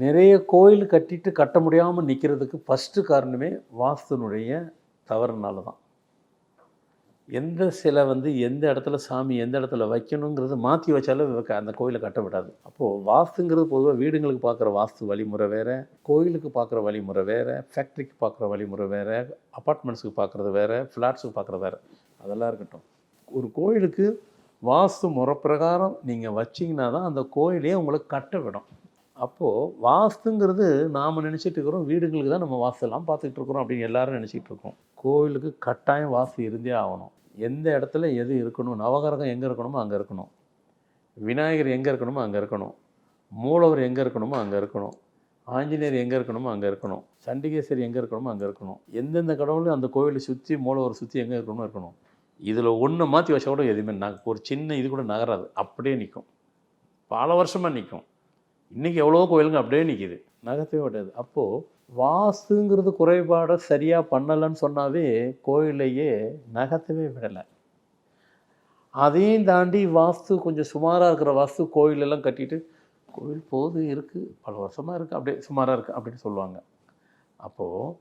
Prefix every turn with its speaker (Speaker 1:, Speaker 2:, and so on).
Speaker 1: நிறைய கோயில் கட்டிட்டு கட்ட முடியாமல் நிற்கிறதுக்கு ஃபஸ்ட்டு காரணமே வாஸ்துனுடைய தவறுனால தான். எந்த சிலை வந்து எந்த இடத்துல சாமி எந்த இடத்துல வைக்கணுங்கிறது மாற்றி வச்சாலும் அந்த கோயிலை கட்ட விடாது. அப்போது வாஸ்துங்கிறது பொதுவாக வீடுங்களுக்கு பார்க்குற வாஸ்து வழிமுறை வேறு, கோயிலுக்கு பார்க்குற வழிமுறை வேறு, ஃபேக்ட்ரிக்கு பார்க்குற வழிமுறை வேறு, அப்பார்ட்மெண்ட்ஸுக்கு பார்க்குறது வேறு, ஃப்ளாட்ஸுக்கு பார்க்குறது வேறு. அதெல்லாம் இருக்கட்டும். ஒரு கோயிலுக்கு வாஸ்து முறை பிரகாரம் நீங்கள் வச்சிங்கன்னா தான் அந்த கோயிலே உங்களுக்கு கட்ட விடும். அப்போது வாஸ்துங்கிறது நாம் நினச்சிட்டு இருக்கிறோம் வீடுங்களுக்கு தான் நம்ம வாஸ்துலாம் பார்த்துக்கிட்டு இருக்கிறோம் அப்படின்னு எல்லாரும் நினச்சிக்கிட்டு இருக்கோம். கோயிலுக்கு கட்டாயம் வாஸ்து இருந்தே ஆகணும். எந்த இடத்துல எது இருக்கணும், நவகிரகம் எங்கே இருக்கணுமோ அங்கே இருக்கணும், விநாயகர் எங்கே இருக்கணுமோ அங்கே இருக்கணும், மூலவர் எங்கே இருக்கணுமோ அங்கே இருக்கணும், ஆஞ்சநேயர் எங்கே இருக்கணுமோ அங்கே இருக்கணும், சண்டிகேஸ்வரி எங்கே இருக்கணுமோ அங்கே இருக்கணும். எந்தெந்த கடவுளும் அந்த கோவிலை சுற்றி மூலவர் சுற்றி எங்கே இருக்கணுமோ இருக்கணும். இதில் ஒன்று மாற்றி வச்சா கூட எதுவுமே ஒரு சின்ன இது கூட நகராது, அப்படியே நிற்கும். பல வருஷமாக நிற்கும். இன்றைக்கி எவ்வளோ கோயிலுங்க அப்படியே நிற்கிது, நகர்த்தவே விடாது. அப்போது வாஸ்துங்கிறது குறைபாடை சரியாக பண்ணலைன்னு சொன்னாவே கோயிலையே நகர்த்தவே விடலை. அதையும் தாண்டி வாஸ்து கொஞ்சம் சுமாராக இருக்கிற வாஸ்து கோயிலெல்லாம் கட்டிட்டு கோயில் போது இருக்குது, பல வருஷமாக இருக்குது, அப்படியே சுமாராக இருக்குது அப்படின்னு சொல்லுவாங்க. அப்போது